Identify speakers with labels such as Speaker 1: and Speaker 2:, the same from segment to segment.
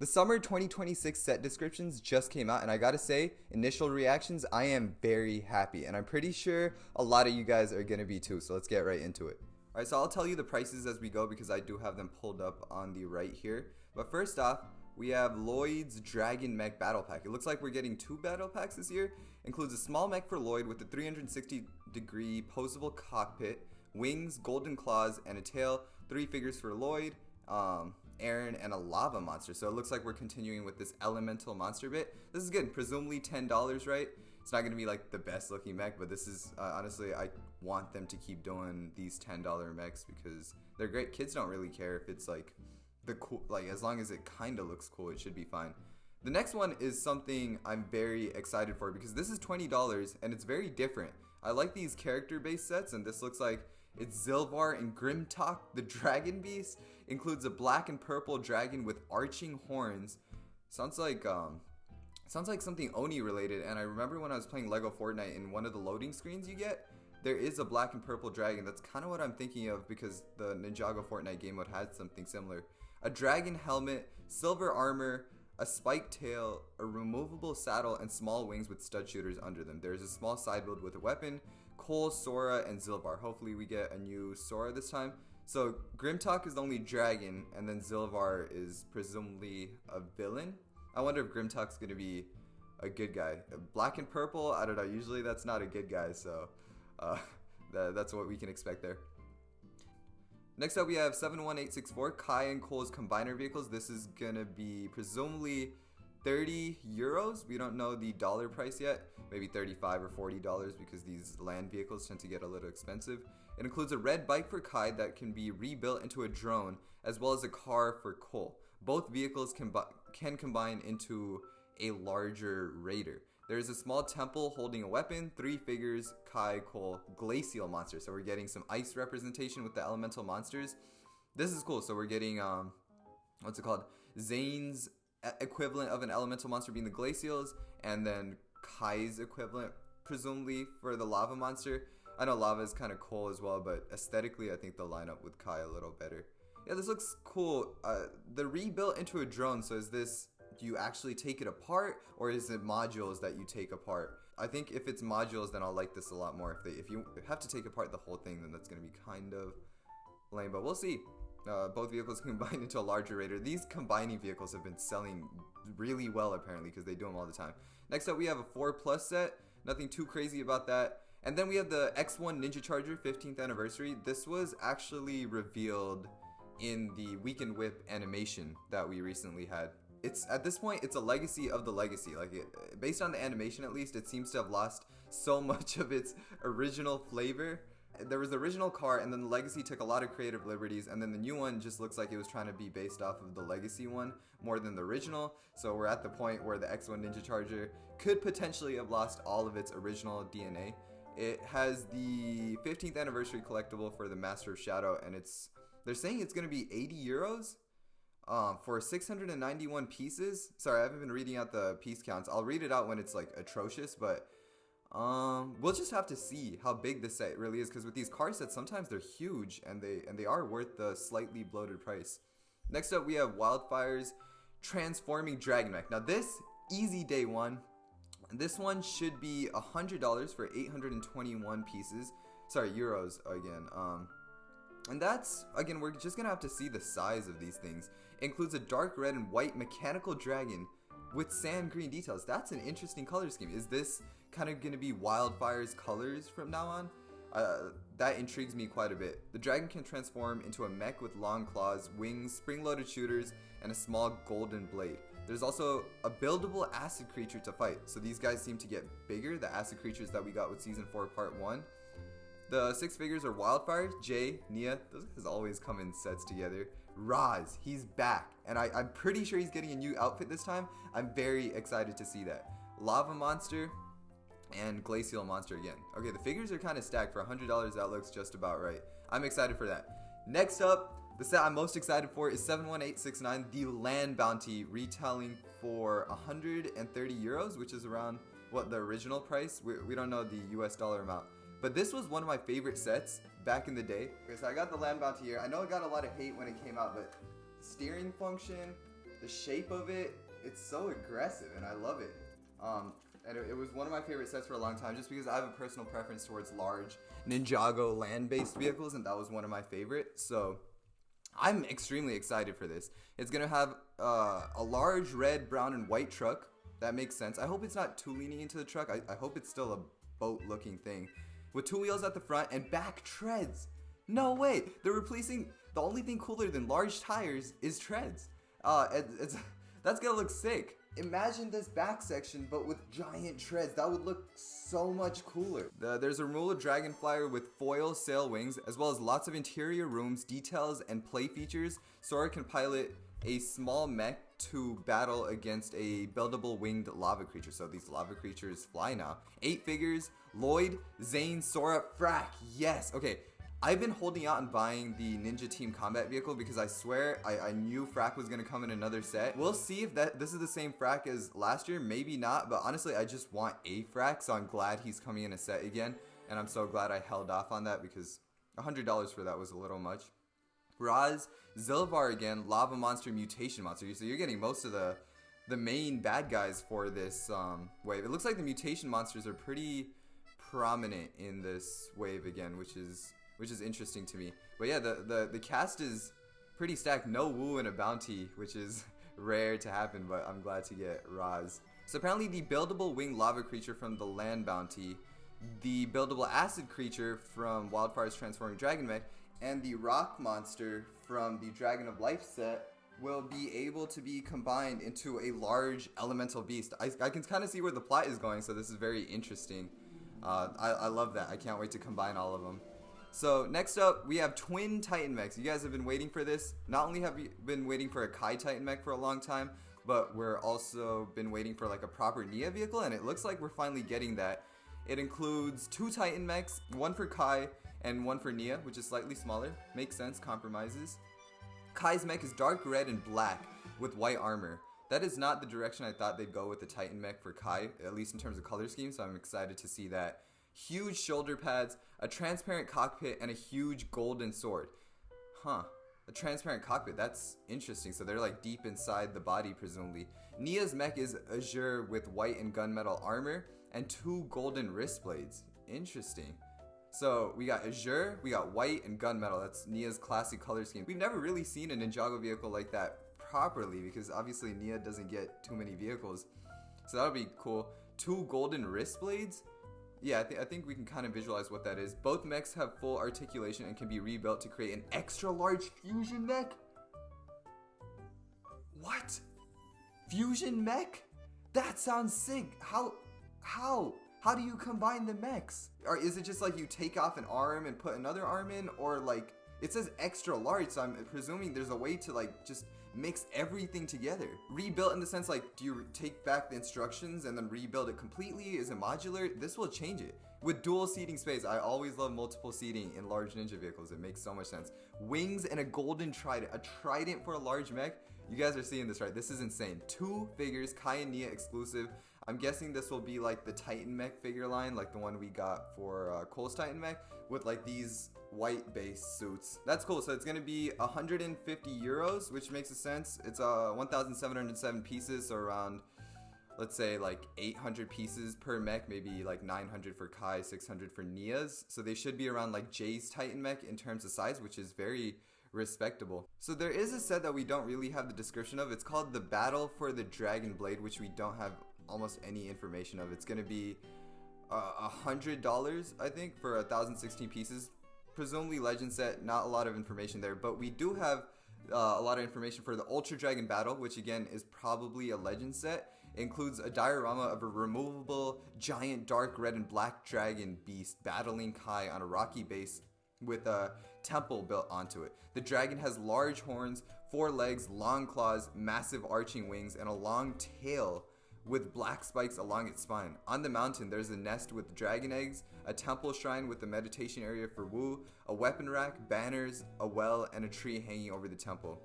Speaker 1: The summer 2026 set descriptions just came out, and I gotta say, initial reactions, I am very happy, and I'm pretty sure a lot of you guys are gonna be too, so let's get right into it. Alright, so I'll tell you the prices as we go because I do have them pulled up on the right here. But first off, we have Lloyd's Dragon Mech Battle Pack. It looks like we're getting 2 battle packs this year. Includes a small mech for Lloyd with a 360-degree posable cockpit, wings, golden claws, and a tail. 3 figures for Lloyd, Aaron, and a lava monster. So it looks like we're continuing with this elemental monster bit. This is good. Presumably $10, right? It's not going to be like the best looking mech, but this is honestly, I want them to keep doing these $10 mechs because they're great. Kids don't really care if it's like the cool, like as long as it kind of looks cool, it should be fine. The next one is something I'm very excited for because this is $20 and it's very different. I like these character based sets, and this looks like it's Zilvar and Grimtalk the Dragon Beast. Includes a black and purple dragon with arching horns. Sounds like something Oni related, and I remember when I was playing Lego Fortnite, in one of the loading screens you get, there is a black and purple dragon. That's kind of what I'm thinking of because the Ninjago Fortnite game mode had something similar. A dragon helmet, silver armor, a spiked tail, a removable saddle, and small wings with stud shooters under them. There's a small side build with a weapon, Cole, Sora, and Zilvar. Hopefully we get a new Sora this time. So Grimtalk is the only dragon, and then Zilvar is presumably a villain. I wonder if Grimtalk's gonna be a good guy. Black and purple, I don't know. Usually that's not a good guy, so that's what we can expect there. Next up, we have 71864 Kai and Cole's combiner vehicles. This is gonna be presumably 30 euros. We don't know the dollar price yet. Maybe 35 or $40 because these land vehicles tend to get a little expensive. It includes a red bike for Kai that can be rebuilt into a drone, as well as a car for Cole. Both vehicles can combine into a larger raider. There is a small temple holding a weapon, 3 figures, Kai, Cole, glacial monster. So we're getting some ice representation with the elemental monsters. This is cool. So we're getting what's it called? Zane's equivalent of an elemental monster being the glacials, and then Kai's equivalent presumably for the lava monster. I know lava is kind of cool as well, but aesthetically I think they'll line up with Kai a little better. Yeah, this looks cool. The rebuilt into a drone. So is this, do you actually take it apart, or is it modules that you take apart? I think if it's modules, then I'll like this a lot more. If you have to take apart the whole thing, then that's going to be kind of lame, but we'll see. Both vehicles combine into a larger raider. These combining vehicles have been selling really well apparently because they do them all the time. Next up, we have a 4+ set. Nothing too crazy about that. And then we have the X1 Ninja Charger 15th anniversary. This was actually revealed in the Weekend Whip animation that we recently had. It's at this point, it's a legacy of the legacy. Like based on the animation at least, it seems to have lost so much of its original flavor. There was the original car, and then the legacy took a lot of creative liberties, and then the new one just looks like it was trying to be based off of the legacy one more than the original. So we're at the point where the X1 Ninja Charger could potentially have lost all of its original DNA. It has the 15th anniversary collectible for the Master of Shadow, and they're saying it's going to be 80 euros for 691 pieces. Sorry, I haven't been reading out the piece counts. I'll read it out when it's like atrocious, but we'll just have to see how big this set really is, because with these car sets, sometimes they're huge and they are worth the slightly bloated price. Next up, we have Wildfire's Transforming Dragon Mech. Now this, easy day one. This one should be $100 for 821 pieces. Sorry, euros again. And that's, again, we're just gonna have to see the size of these things. It includes a dark red and white mechanical dragon with sand green details. That's an interesting color scheme. Is this kind of gonna be Wildfire's colors from now on? That intrigues me quite a bit. The dragon can transform into a mech with long claws, wings, spring-loaded shooters, and a small golden blade. There's also a buildable acid creature to fight. So these guys seem to get bigger, the acid creatures that we got with Season 4 Part 1. The 6 figures are Wildfire, Jay, Nia, those guys always come in sets together. Raz, he's back, and I'm pretty sure he's getting a new outfit this time. I'm very excited to see that. Lava Monster and Glacial Monster again. Okay, the figures are kind of stacked. For $100, that looks just about right. I'm excited for that. Next up, the set I'm most excited for is 71869, the Land Bounty, retailing for 130 euros, which is around, what, the original price? We don't know the US dollar amount. But this was one of my favorite sets back in the day. Okay, so I got the Land Bounty here. I know it got a lot of hate when it came out, but steering function, the shape of it, it's so aggressive, and I love it. And it was one of my favorite sets for a long time, just because I have a personal preference towards large Ninjago land-based vehicles, and that was one of my favorites. So I'm extremely excited for this. It's gonna have a large red, brown, and white truck. That makes sense. I hope it's not too leaning into the truck. I hope it's still a boat-looking thing, with 2 wheels at the front and back treads. No way! They're replacing. The only thing cooler than large tires is treads. That's gonna look sick. Imagine this back section, but with giant treads. That would look so much cooler. There's a removal dragon flyer with foil sail wings, as well as lots of interior rooms, details, and play features. Sora can pilot a small mech to battle against a buildable winged lava creature. So these lava creatures fly now. 8 figures, Lloyd, Zane, Sora, Frack. Yes. Okay. I've been holding out and buying the Ninja Team Combat Vehicle because I swear I knew Frack was going to come in another set. We'll see if this is the same Frack as last year. Maybe not, but honestly, I just want a Frack, so I'm glad he's coming in a set again. And I'm so glad I held off on that because $100 for that was a little much. Raz, Zilvar again, Lava Monster, Mutation Monster. So you're getting most of the main bad guys for this wave. It looks like the Mutation Monsters are pretty prominent in this wave again, which is interesting to me. But yeah, the cast is pretty stacked. No Woo and a Bounty, which is rare to happen, but I'm glad to get Raz. So apparently the buildable winged lava creature from the Land Bounty, the buildable acid creature from Wildfire's Transforming Dragon Mech, and the rock monster from the Dragon of Life set will be able to be combined into a large elemental beast. I can kind of see where the plot is going, so this is very interesting. I love that. I can't wait to combine all of them. So next up, we have twin Titan mechs. You guys have been waiting for this. Not only have you been waiting for a Kai Titan mech for a long time, but we're also been waiting for like a proper Nia vehicle, and it looks like we're finally getting that. It includes 2 Titan mechs, one for Kai and one for Nia, which is slightly smaller. Makes sense, compromises. Kai's mech is dark red and black with white armor. That is not the direction I thought they'd go with the Titan mech for Kai, at least in terms of color scheme, so I'm excited to see that. Huge shoulder pads, a transparent cockpit, and a huge golden sword. Huh. A transparent cockpit, that's interesting. So they're like deep inside the body, presumably. Nia's mech is azure with white and gunmetal armor and 2 golden wrist blades. Interesting. So we got azure, we got white, and gunmetal. That's Nia's classic color scheme. We've never really seen a Ninjago vehicle like that properly because obviously Nia doesn't get too many vehicles. So that'll be cool. 2 golden wrist blades? Yeah, I think we can kind of visualize what that is. Both mechs have full articulation and can be rebuilt to create an extra large fusion mech? What? Fusion mech? That sounds sick. How do you combine the mechs? Or is it just like you take off an arm and put another arm in? Or like, it says extra large, so I'm presuming there's a way to like just mix everything together. Rebuilt in the sense like, do you take back the instructions and then rebuild it completely? Is it modular? This will change it. With dual seating space, I always love multiple seating in large ninja vehicles. It makes so much sense. Wings and a golden trident. A trident for a large mech? You guys are seeing this right. This is insane. 2 figures, Kai and Nia exclusive. I'm guessing this will be like the Titan mech figure line, like the one we got for Cole's Titan mech, with like these white base suits. That's cool. So it's gonna be 150 euros, which makes sense. It's 1,707 pieces, so around, let's say like 800 pieces per mech, maybe like 900 for Kai, 600 for Nia's. So they should be around like Jay's Titan mech in terms of size, which is very respectable. So there is a set that we don't really have the description of. It's called the Battle for the Dragon Blade, which we don't have almost any information of. It's gonna be $100, I think, for 1,016 pieces. Presumably legend set, not a lot of information there, but we do have a lot of information for the Ultra Dragon Battle, which again is probably a legend set. It includes a diorama of a removable giant dark red and black dragon beast battling Kai on a rocky base with a temple built onto it. The dragon has large horns, 4 legs, long claws, massive arching wings, and a long tail with black spikes along its spine. On the mountain, there's a nest with dragon eggs, a temple shrine with a meditation area for Wu, a weapon rack, banners, a well, and a tree hanging over the temple.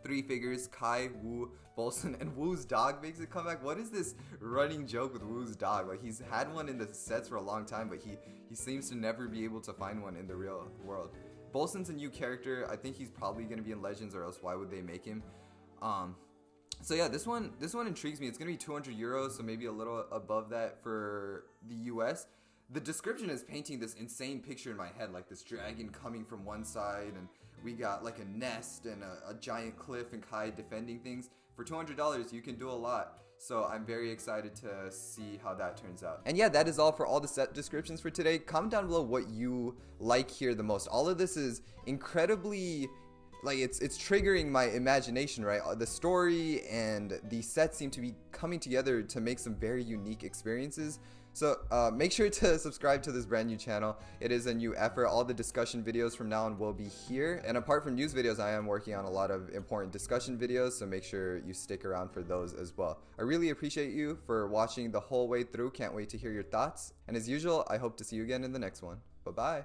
Speaker 1: 3 figures, Kai, Wu, Bolson, and Wu's dog makes a comeback. What is this running joke with Wu's dog? Like, he's had one in the sets for a long time, but he seems to never be able to find one in the real world. Bolson's a new character. I think he's probably going to be in Legends, or else why would they make him? So yeah, this one intrigues me. It's gonna be 200 euros, so maybe a little above that for the US. The description is painting this insane picture in my head, like this dragon coming from one side, and we got like a nest and a giant cliff and Kai defending things. For $200, you can do a lot. So I'm very excited to see how that turns out. And yeah, that is all for all the set descriptions for today. Comment down below what you like here the most. All of this is incredibly, like, it's triggering my imagination, right? The story and the sets seem to be coming together to make some very unique experiences. So make sure to subscribe to this brand new channel. It is a new effort. All the discussion videos from now on will be here. And apart from news videos, I am working on a lot of important discussion videos, so make sure you stick around for those as well. I really appreciate you for watching the whole way through. Can't wait to hear your thoughts. And as usual, I hope to see you again in the next one. Bye-bye.